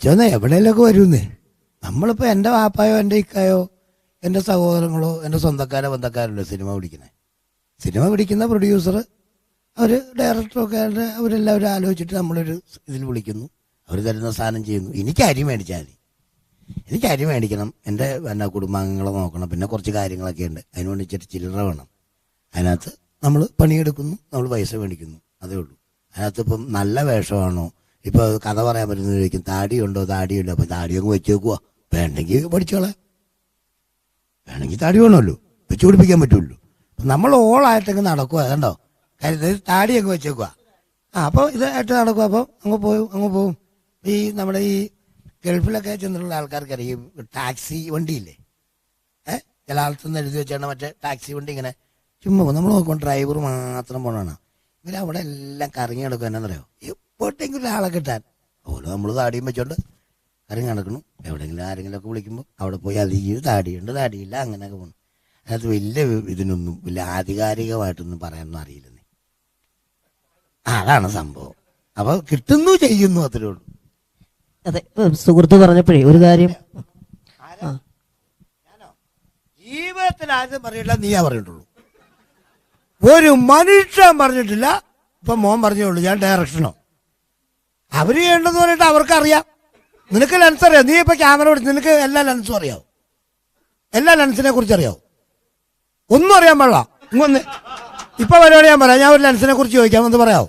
പഠിച്ചോന്നേ എവിടെയെങ്കിലൊക്കെ വരുന്നേ. നമ്മളിപ്പോൾ എൻ്റെ വാപ്പായോ എൻ്റെ ഇക്കായോ എൻ്റെ സഹോദരങ്ങളോ എൻ്റെ സ്വന്തക്കാരോ ബന്ധക്കാരല്ലോ സിനിമ പിടിക്കുന്നത്. സിനിമ പിടിക്കുന്ന പ്രൊഡ്യൂസർ, അവർ ഡയറക്ടറൊക്കെ അവരെല്ലാവരും ആലോചിച്ചിട്ട് നമ്മളൊരു ഇതിൽ വിളിക്കുന്നു, അവർ തരുന്ന സാധനം ചെയ്യുന്നു. എനിക്ക് അരി മേടിച്ചാൽ മതി, എനിക്ക് അരി മേടിക്കണം, എൻ്റെ കുടുംബാംഗങ്ങളെ നോക്കണം, പിന്നെ കുറച്ച് കാര്യങ്ങളൊക്കെ ഉണ്ട്, അതിന് വേണ്ടി ഇച്ചിരി ചില്ലറ വേണം. അതിനകത്ത് നമ്മൾ പണിയെടുക്കുന്നു, നമ്മൾ പൈസ മേടിക്കുന്നു, അതേ ഉള്ളൂ. അതിനകത്ത് ഇപ്പം നല്ല വേഷമാണോ, ഇപ്പോൾ കഥ പറയാൻ പറ്റുന്ന ചോദിക്കും താടിയുണ്ടോ, താടിയുണ്ടോ, അപ്പം താടിയൊക്കെ വെച്ച് വെക്കുക, വേണ്ടെങ്കിൽ പഠിച്ചോളാം, വേണമെങ്കിൽ താടി വേണമല്ലോ, വെച്ച് പിടിപ്പിക്കാൻ പറ്റുമല്ലോ. നമ്മൾ ഓളായിട്ടങ്ങ് നടക്കുക, കണ്ടോ, കാര്യം താടിയൊക്കെ വെച്ചേക്കുക. അപ്പോൾ ഇതായിട്ട് നടക്കുക. അപ്പോൾ അങ്ങ് പോവും. ഈ നമ്മുടെ ഈ ഗൾഫിലൊക്കെ ചെന്നിട്ടുള്ള ആൾക്കാർക്കറിയാം, ടാക്സി വണ്ടിയില്ലേ, ചില ആൾക്കൊന്നും എഴുതി വെച്ചാണ് മറ്റേ ടാക്സി വണ്ടി ഇങ്ങനെ ചുമ്മാ നമ്മൾ നോക്കുമ്പോൾ ഡ്രൈവർ മാത്രം പോകണം. ഇവരവിടെ എല്ലാം കറങ്ങി നടക്കുക. എന്നാന്നറിയോ, എപ്പോഴെങ്കിലും ഒരാളെ കിട്ടാൻ ഓരോ നമ്മൾ താടിയും വെച്ചോണ്ട് കറങ്ങി നടക്കണം. എവിടെയെങ്കിലും ആരെങ്കിലുമൊക്കെ വിളിക്കുമ്പോൾ അവിടെ പോയി അത് ഈ താടിയുണ്ട് താടിയില്ല അങ്ങനെയൊക്കെ പോകണം. അതിനകത്ത് വലിയ ഇതിനൊന്നും വലിയ ആധികാരികമായിട്ടൊന്നും പറയാനൊന്നും അറിയില്ലെന്നേ. അതാണ് സംഭവം. അപ്പോൾ കിട്ടുന്നു, ചെയ്യുന്നു, അത്രേ ഉള്ളൂ. അതെ, സുഹൃത്ത് പറഞ്ഞപ്പോഴേ ഒരു കാര്യം, ഞാനോ ജീവിതത്തിൽ ആരും പറയില്ല, നീയാ പറഞ്ഞിട്ടുള്ളൂ. ഒരു മനുഷ്യൻ പറഞ്ഞിട്ടില്ല. ഇപ്പൊ മോൻ പറഞ്ഞോളൂ ഞാൻ ഡയറക്ഷനോ, അവര് ചെയ്യേണ്ടതെന്ന് പറഞ്ഞിട്ട് അവർക്കറിയാം. നിനക്ക് ലെൻസ് അറിയാം, നീ ഇപ്പൊ ക്യാമറ പിടിച്ച് നിനക്ക് എല്ലാ ലെൻസും അറിയാവും, എല്ലാ ലെൻസിനെ കുറിച്ച് അറിയാവും. ഒന്നും അറിയാൻ പാടില്ല. ഇങ്ങൊന്ന് ഇപ്പൊ പരിപാടി ഞാൻ പറയാം, ഞാൻ ഒരു ലെൻസിനെ കുറിച്ച് ചോദിക്കാമെന്ന് പറയാമോ?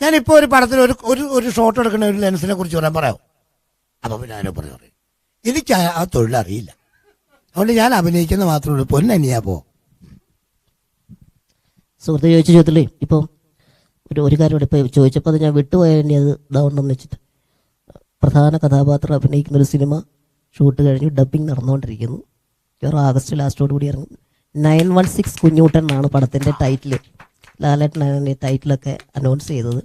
ഞാനിപ്പോൾ ഒരു പടത്തിൽ ഒരു ഷോട്ട് എടുക്കുന്ന ഒരു ലെൻസിനെ കുറിച്ച് പറയാൻ പറയാമോ? അപ്പൊ പിന്നെ ഞാനോ പറയും, എനിക്ക് ആ തൊഴിലറിയില്ല, അതുകൊണ്ട് ഞാൻ അഭിനയിക്കുന്ന മാത്രമേ ഉള്ളൂ. പൊന്നനിയാ പോ. സുഹൃത്ത് ചോദിച്ച ചോദ്യത്തില്ലേ, ഇപ്പം ഒരു കാര്യം ഇവിടെ ഇപ്പോൾ ചോദിച്ചപ്പോൾ അത് ഞാൻ വിട്ടുപോയതിൻ്റെ അത് ഇതാവണമെന്ന് വെച്ചിട്ട്, പ്രധാന കഥാപാത്രം അഭിനയിക്കുന്ന ഒരു സിനിമ ഷൂട്ട് കഴിഞ്ഞു, ഡബ്ബിങ് നടന്നുകൊണ്ടിരിക്കുന്നു. ആഗസ്റ്റ് ലാസ്റ്റോട് കൂടി ഇറങ്ങും. 916 കുഞ്ഞൂട്ടൻ എന്നാണ് പടത്തിൻ്റെ ടൈറ്റിൽ. ലാലേട്ടനാണ് ടൈറ്റിലൊക്കെ അനൗൺസ് ചെയ്തത്.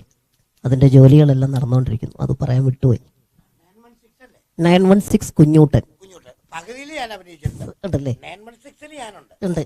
അതിൻ്റെ ജോലികളെല്ലാം നടന്നുകൊണ്ടിരിക്കുന്നു, അത് പറയാൻ വിട്ടുപോയി. 916 കുഞ്ഞൂട്ടൻ ഉണ്ടല്ലേ? ഉണ്ട്.